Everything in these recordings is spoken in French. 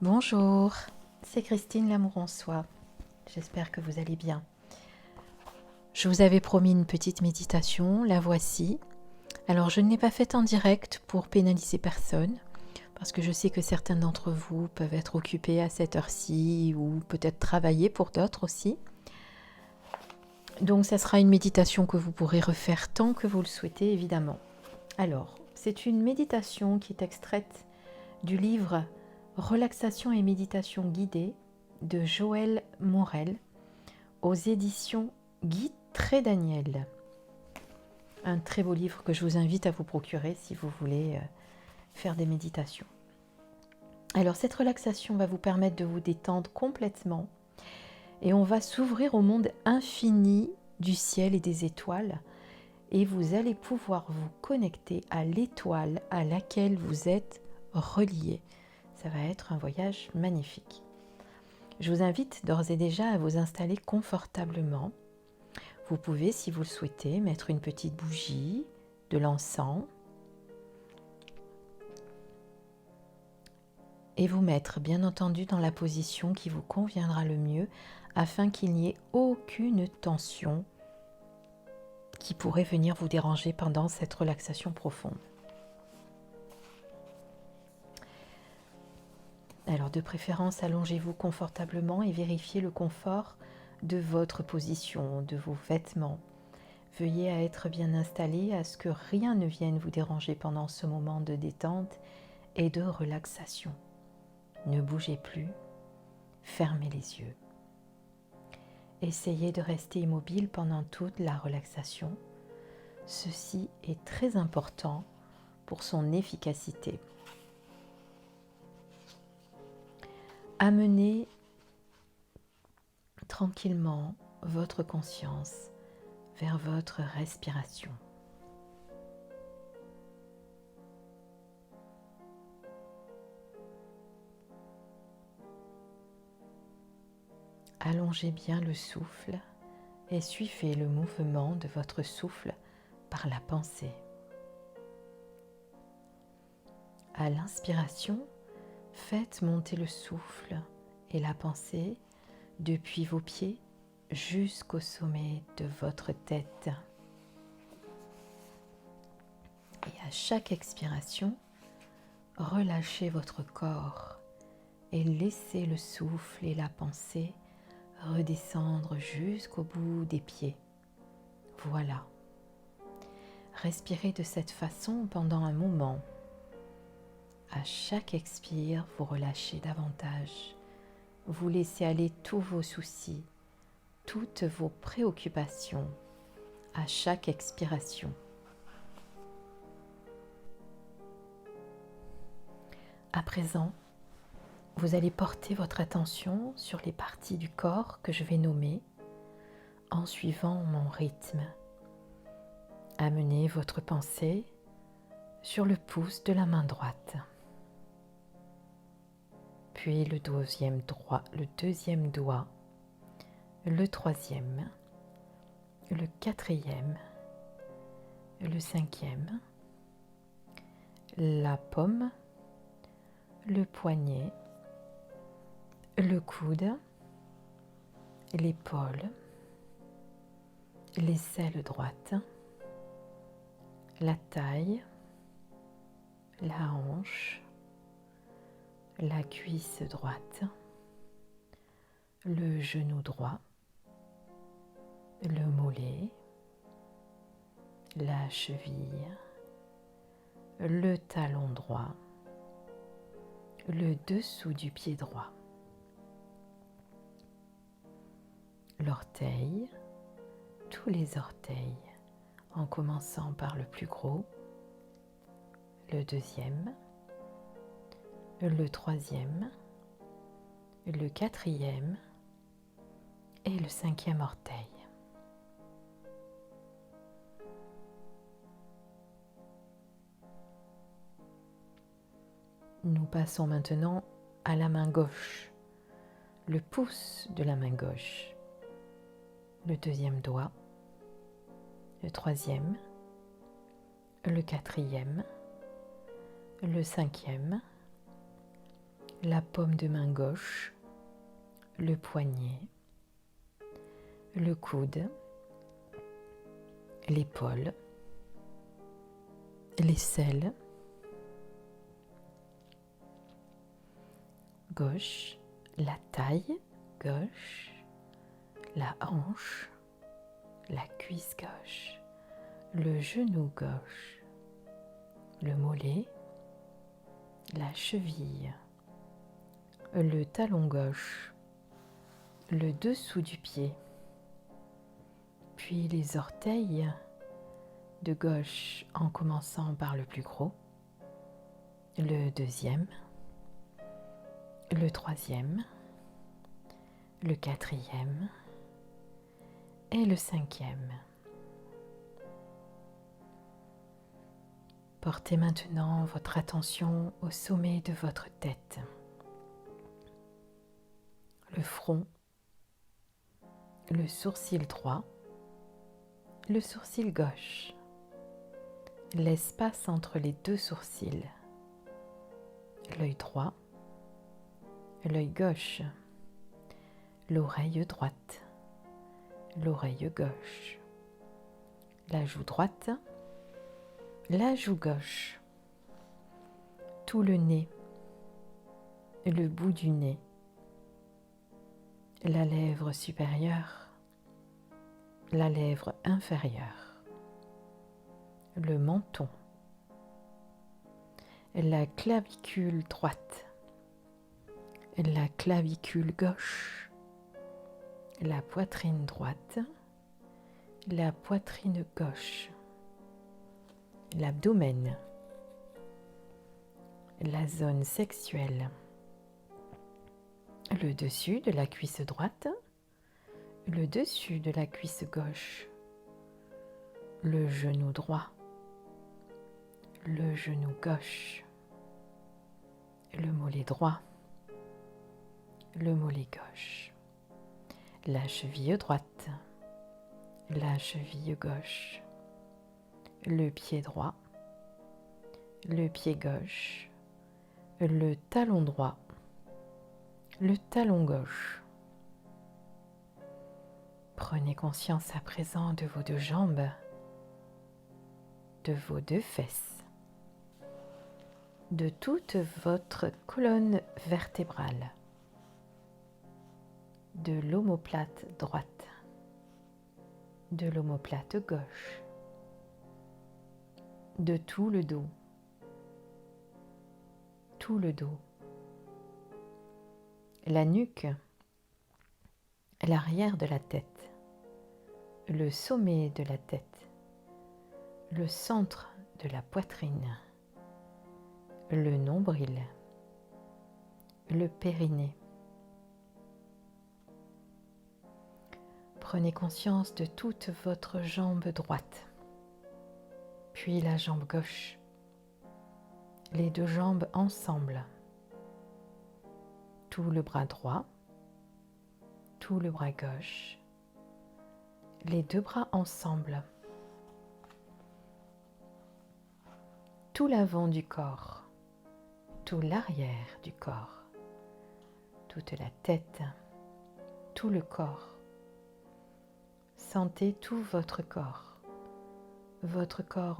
Bonjour, c'est Christine L'Amour en Soi. J'espère que vous allez bien. Je vous avais promis une petite méditation, la voici. Alors je ne l'ai pas faite en direct pour pénaliser personne, parce que je sais que certains d'entre vous peuvent être occupés à cette heure-ci ou peut-être travailler pour d'autres aussi. Donc ça sera une méditation que vous pourrez refaire tant que vous le souhaitez évidemment. Alors, c'est une méditation qui est extraite du livre Relaxation et méditation guidée de Joël Morel aux éditions Guy Trédaniel. Un très beau livre que je vous invite à vous procurer si vous voulez faire des méditations. Alors cette relaxation va vous permettre de vous détendre complètement et on va s'ouvrir au monde infini du ciel et des étoiles et vous allez pouvoir vous connecter à l'étoile à laquelle vous êtes relié. Ça va être un voyage magnifique. Je vous invite d'ores et déjà à vous installer confortablement. Vous pouvez, si vous le souhaitez, mettre une petite bougie, de l'encens et vous mettre bien entendu dans la position qui vous conviendra le mieux afin qu'il n'y ait aucune tension qui pourrait venir vous déranger pendant cette relaxation profonde. Alors de préférence, allongez-vous confortablement et vérifiez le confort de votre position, de vos vêtements. Veuillez à être bien installé, à ce que rien ne vienne vous déranger pendant ce moment de détente et de relaxation. Ne bougez plus, fermez les yeux. Essayez de rester immobile pendant toute la relaxation. Ceci est très important pour son efficacité. Amenez tranquillement votre conscience vers votre respiration. Allongez bien le souffle et suivez le mouvement de votre souffle par la pensée. À l'inspiration, faites monter le souffle et la pensée depuis vos pieds jusqu'au sommet de votre tête. Et à chaque expiration, relâchez votre corps et laissez le souffle et la pensée redescendre jusqu'au bout des pieds. Voilà. Respirez de cette façon pendant un moment. À chaque expire, vous relâchez davantage. Vous laissez aller tous vos soucis, toutes vos préoccupations à chaque expiration. À présent, vous allez porter votre attention sur les parties du corps que je vais nommer en suivant mon rythme. Amenez votre pensée sur le pouce de la main droite, puis le deuxième doigt, le troisième, le quatrième, le cinquième, la paume, le poignet, le coude, l'épaule, l'aisselle droite, la taille, la hanche, la cuisse droite, le genou droit, le mollet, la cheville, le talon droit, le dessous du pied droit, l'orteil, tous les orteils, en commençant par le plus gros, le deuxième, le troisième, le quatrième et le cinquième orteil. Nous passons maintenant à la main gauche, le pouce de la main gauche, le deuxième doigt, le troisième, le quatrième, le cinquième, la paume de main gauche, le poignet, le coude, l'épaule, l'aisselle gauche, la taille gauche, la hanche, la cuisse gauche, le genou gauche, le mollet, la cheville, le talon gauche, le dessous du pied, puis les orteils de gauche en commençant par le plus gros, le deuxième, le troisième, le quatrième et le cinquième. Portez maintenant votre attention au sommet de votre tête, le front, le sourcil droit, le sourcil gauche, l'espace entre les deux sourcils, l'œil droit, l'œil gauche, l'oreille droite, l'oreille gauche, la joue droite, la joue gauche, tout le nez, le bout du nez, la lèvre supérieure, la lèvre inférieure, le menton, la clavicule droite, la clavicule gauche, la poitrine droite, la poitrine gauche, l'abdomen, la zone sexuelle, le dessus de la cuisse droite, le dessus de la cuisse gauche, le genou droit, le genou gauche, le mollet droit, le mollet gauche, la cheville droite, la cheville gauche, le pied droit, le pied gauche, le talon droit, le talon gauche. Prenez conscience à présent de vos deux jambes, de vos deux fesses, de toute votre colonne vertébrale, de l'omoplate droite, de l'omoplate gauche, de tout le dos, la nuque, l'arrière de la tête, le sommet de la tête, le centre de la poitrine, le nombril, le périnée. Prenez conscience de toute votre jambe droite, puis la jambe gauche, les deux jambes ensemble, tout le bras droit, tout le bras gauche, les deux bras ensemble, tout l'avant du corps, tout l'arrière du corps, toute la tête, tout le corps. Sentez tout votre corps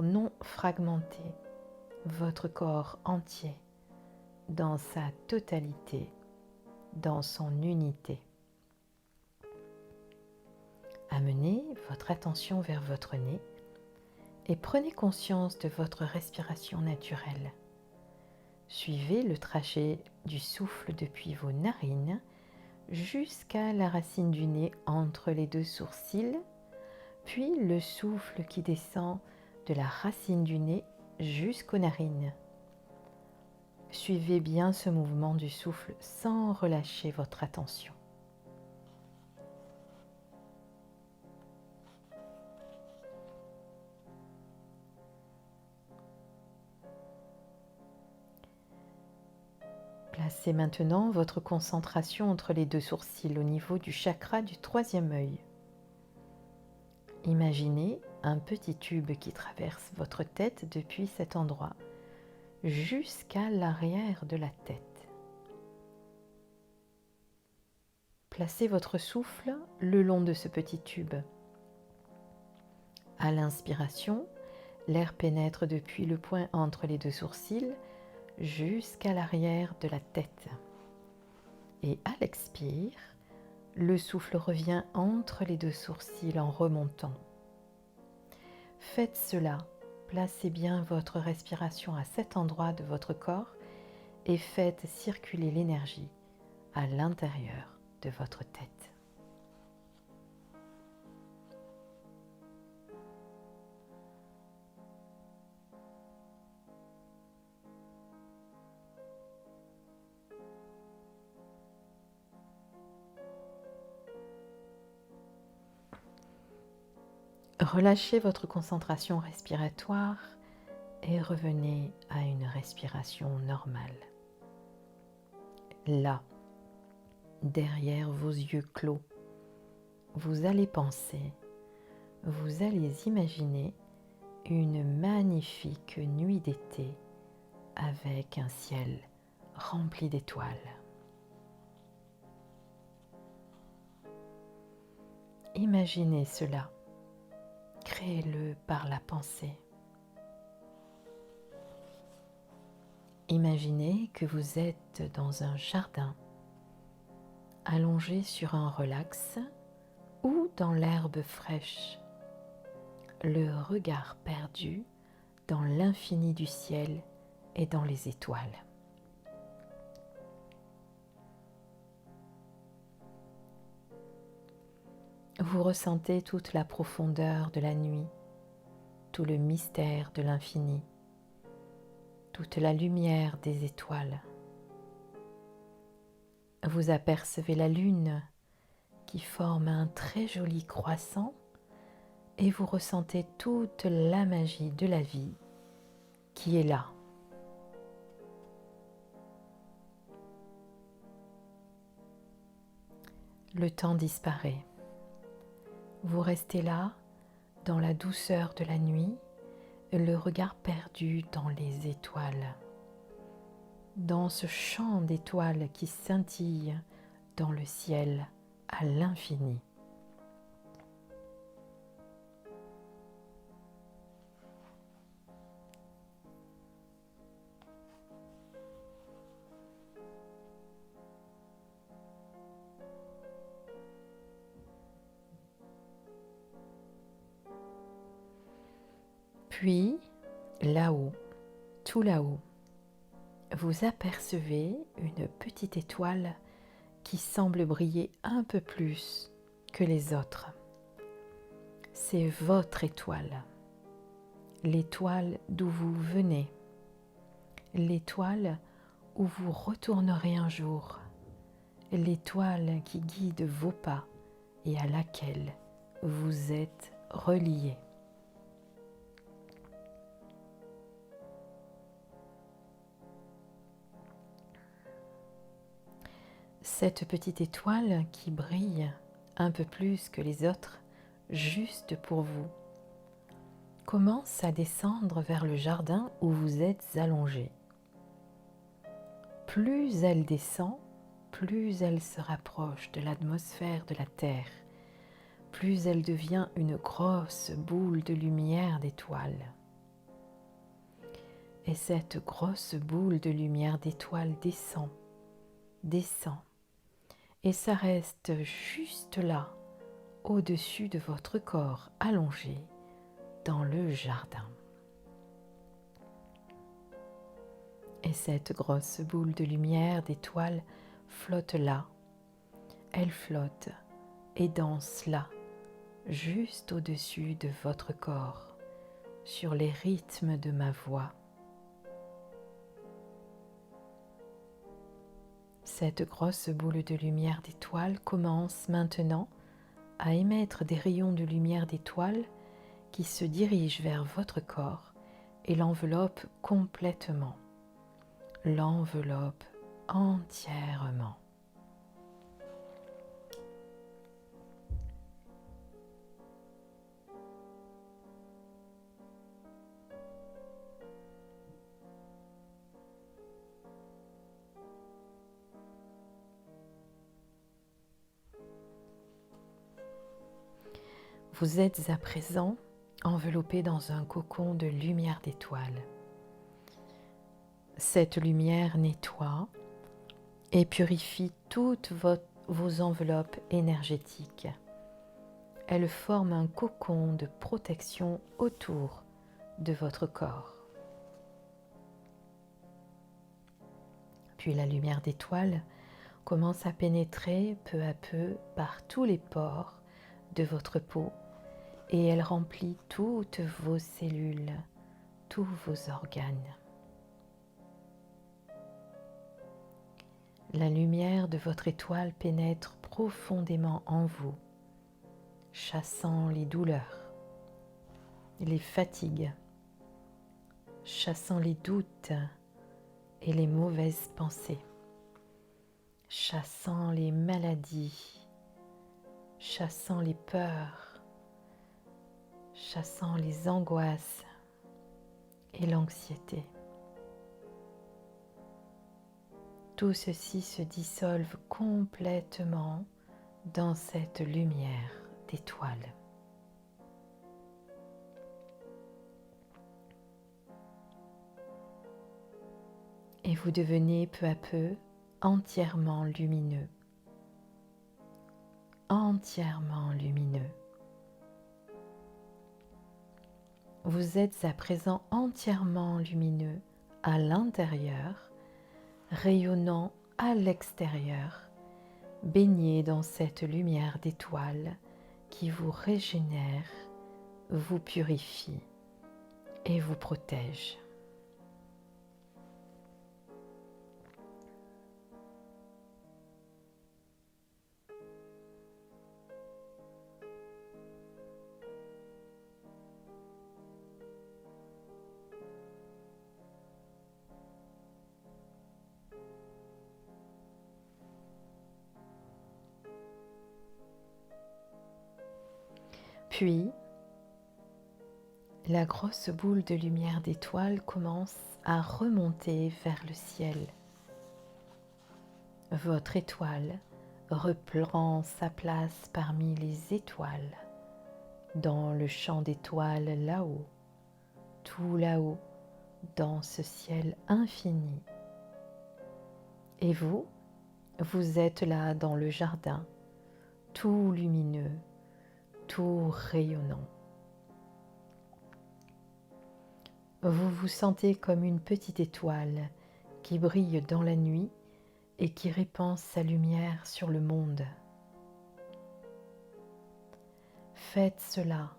non fragmenté, votre corps entier, dans sa totalité, dans son unité. Amenez votre attention vers votre nez et prenez conscience de votre respiration naturelle. Suivez le trajet du souffle depuis vos narines jusqu'à la racine du nez entre les deux sourcils, puis le souffle qui descend de la racine du nez jusqu'aux narines. Suivez bien ce mouvement du souffle sans relâcher votre attention. Placez maintenant votre concentration entre les deux sourcils au niveau du chakra du troisième œil. Imaginez un petit tube qui traverse votre tête depuis cet endroit jusqu'à l'arrière de la tête. Placez votre souffle le long de ce petit tube. À l'inspiration, l'air pénètre depuis le point entre les deux sourcils jusqu'à l'arrière de la tête. Et à l'expire, le souffle revient entre les deux sourcils en remontant. Faites cela, placez bien votre respiration à cet endroit de votre corps et faites circuler l'énergie à l'intérieur de votre tête. Relâchez votre concentration respiratoire et revenez à une respiration normale. Là, derrière vos yeux clos, vous allez penser, vous allez imaginer une magnifique nuit d'été avec un ciel rempli d'étoiles. Imaginez cela, créez-le par la pensée. Imaginez que vous êtes dans un jardin, allongé sur un relax ou dans l'herbe fraîche, le regard perdu dans l'infini du ciel et dans les étoiles. Vous ressentez toute la profondeur de la nuit, tout le mystère de l'infini, toute la lumière des étoiles. Vous apercevez la lune qui forme un très joli croissant et vous ressentez toute la magie de la vie qui est là. Le temps disparaît. Vous restez là, dans la douceur de la nuit, le regard perdu dans les étoiles, dans ce champ d'étoiles qui scintille dans le ciel à l'infini. Puis, là-haut, tout là-haut, vous apercevez une petite étoile qui semble briller un peu plus que les autres. C'est votre étoile, l'étoile d'où vous venez, l'étoile où vous retournerez un jour, l'étoile qui guide vos pas et à laquelle vous êtes relié. Cette petite étoile qui brille un peu plus que les autres, juste pour vous, commence à descendre vers le jardin où vous êtes allongé. Plus elle descend, plus elle se rapproche de l'atmosphère de la Terre, plus elle devient une grosse boule de lumière d'étoiles. Et cette grosse boule de lumière d'étoiles descend, descend, et ça reste juste là, au-dessus de votre corps allongé dans le jardin. Et cette grosse boule de lumière d'étoiles flotte là, elle flotte et danse là, juste au-dessus de votre corps, sur les rythmes de ma voix. Cette grosse boule de lumière d'étoiles commence maintenant à émettre des rayons de lumière d'étoiles qui se dirigent vers votre corps et l'enveloppent complètement, l'enveloppent entièrement. Vous êtes à présent enveloppé dans un cocon de lumière d'étoiles. Cette lumière nettoie et purifie toutes vos enveloppes énergétiques. Elle forme un cocon de protection autour de votre corps. Puis la lumière d'étoile commence à pénétrer peu à peu par tous les pores de votre peau et elle remplit toutes vos cellules, tous vos organes. La lumière de votre étoile pénètre profondément en vous, chassant les douleurs, les fatigues, chassant les doutes et les mauvaises pensées, chassant les maladies, chassant les peurs, chassant les angoisses et l'anxiété. Tout ceci se dissolve complètement dans cette lumière d'étoile. Et vous devenez peu à peu entièrement lumineux. Entièrement lumineux. Vous êtes à présent entièrement lumineux à l'intérieur, rayonnant à l'extérieur, baigné dans cette lumière d'étoile qui vous régénère, vous purifie et vous protège. Puis, la grosse boule de lumière d'étoile commence à remonter vers le ciel. Votre étoile reprend sa place parmi les étoiles, dans le champ d'étoiles là-haut, tout là-haut, dans ce ciel infini. Et vous, vous êtes là dans le jardin, tout lumineux, tout rayonnant. Vous vous sentez comme une petite étoile qui brille dans la nuit et qui répand sa lumière sur le monde. Faites cela,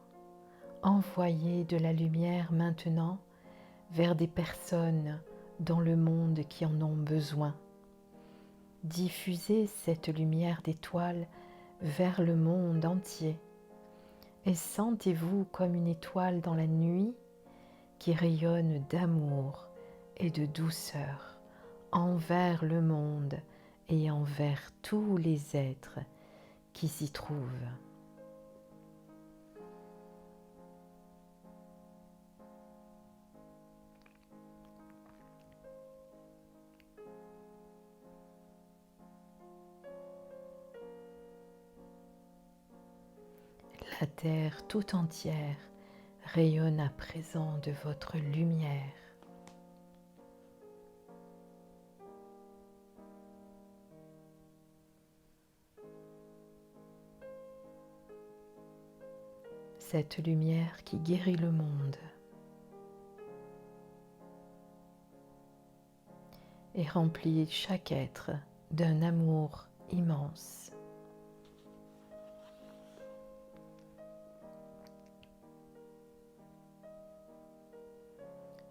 envoyez de la lumière maintenant vers des personnes dans le monde qui en ont besoin. Diffusez cette lumière d'étoile vers le monde entier et sentez-vous comme une étoile dans la nuit qui rayonne d'amour et de douceur envers le monde et envers tous les êtres qui s'y trouvent. La terre tout entière rayonne à présent de votre lumière. Cette lumière qui guérit le monde et remplit chaque être d'un amour immense.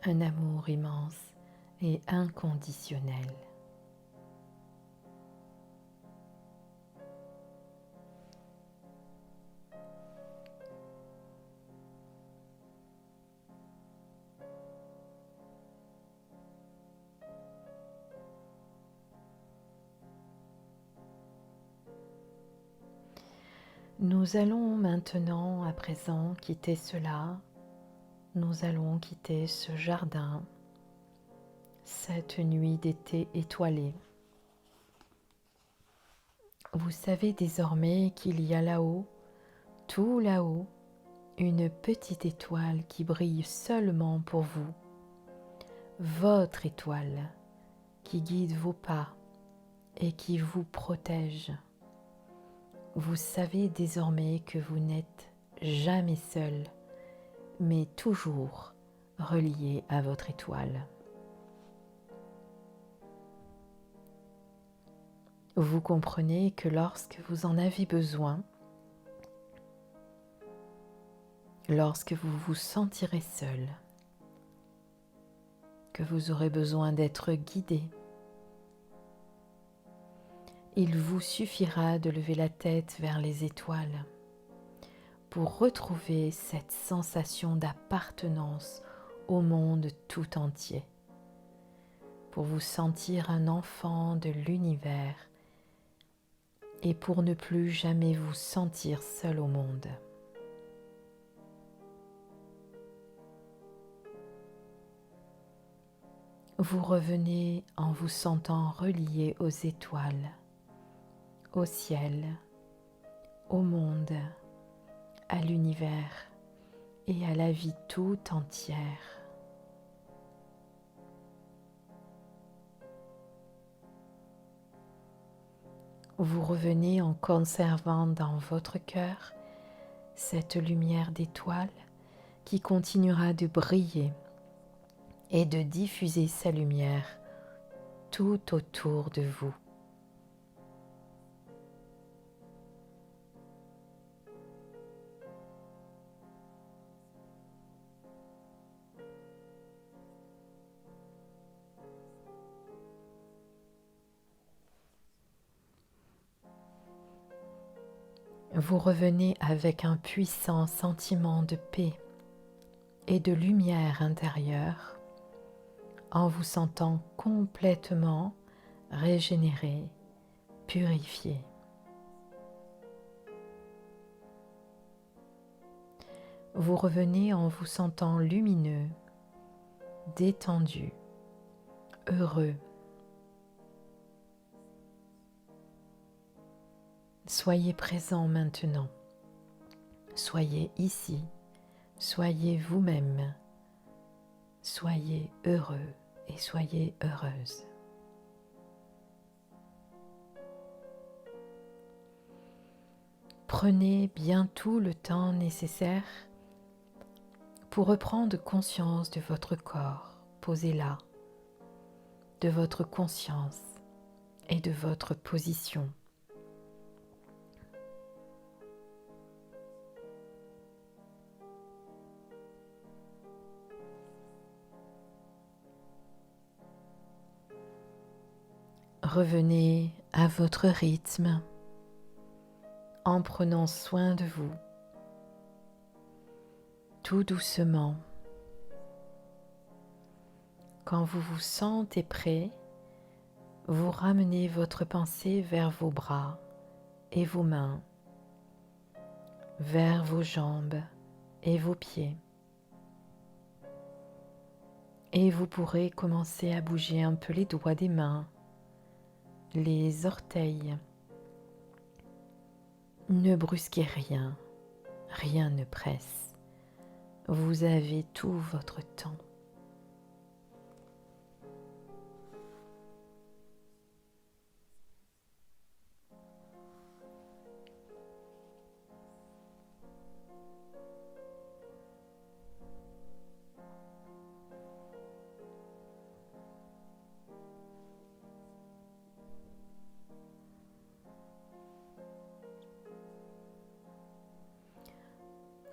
Un amour immense et inconditionnel. Nous allons maintenant, à présent, quitter cela. Nous allons quitter ce jardin, cette nuit d'été étoilée. Vous savez désormais qu'il y a là-haut, tout là-haut, une petite étoile qui brille seulement pour vous, votre étoile qui guide vos pas et qui vous protège. Vous savez désormais que vous n'êtes jamais seul, mais toujours relié à votre étoile. Vous comprenez que lorsque vous en avez besoin, lorsque vous vous sentirez seul, que vous aurez besoin d'être guidé, il vous suffira de lever la tête vers les étoiles pour retrouver cette sensation d'appartenance au monde tout entier, pour vous sentir un enfant de l'univers et pour ne plus jamais vous sentir seul au monde. Vous revenez en vous sentant relié aux étoiles, au ciel, au monde, à l'univers et à la vie tout entière. Vous revenez en conservant dans votre cœur cette lumière d'étoile qui continuera de briller et de diffuser sa lumière tout autour de vous. Vous revenez avec un puissant sentiment de paix et de lumière intérieure en vous sentant complètement régénéré, purifié. Vous revenez en vous sentant lumineux, détendu, heureux. Soyez présent maintenant. Soyez ici. Soyez vous-même. Soyez heureux et soyez heureuse. Prenez bien tout le temps nécessaire pour reprendre conscience de votre corps posé là, de votre conscience et de votre position. Revenez à votre rythme en prenant soin de vous, tout doucement. Quand vous vous sentez prêt, vous ramenez votre pensée vers vos bras et vos mains, vers vos jambes et vos pieds. Et vous pourrez commencer à bouger un peu les doigts des mains, les orteils. Ne brusquez rien, rien ne presse. Vous avez tout votre temps.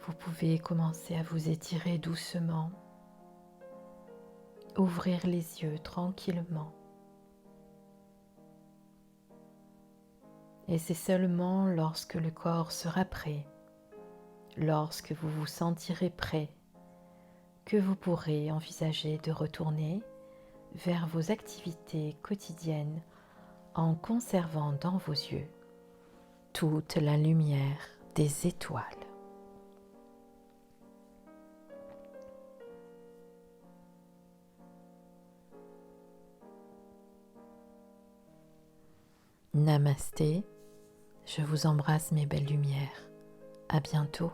Vous pouvez commencer à vous étirer doucement, ouvrir les yeux tranquillement. Et c'est seulement lorsque le corps sera prêt, lorsque vous vous sentirez prêt, que vous pourrez envisager de retourner vers vos activités quotidiennes en conservant dans vos yeux toute la lumière des étoiles. Namasté, je vous embrasse mes belles lumières. À bientôt.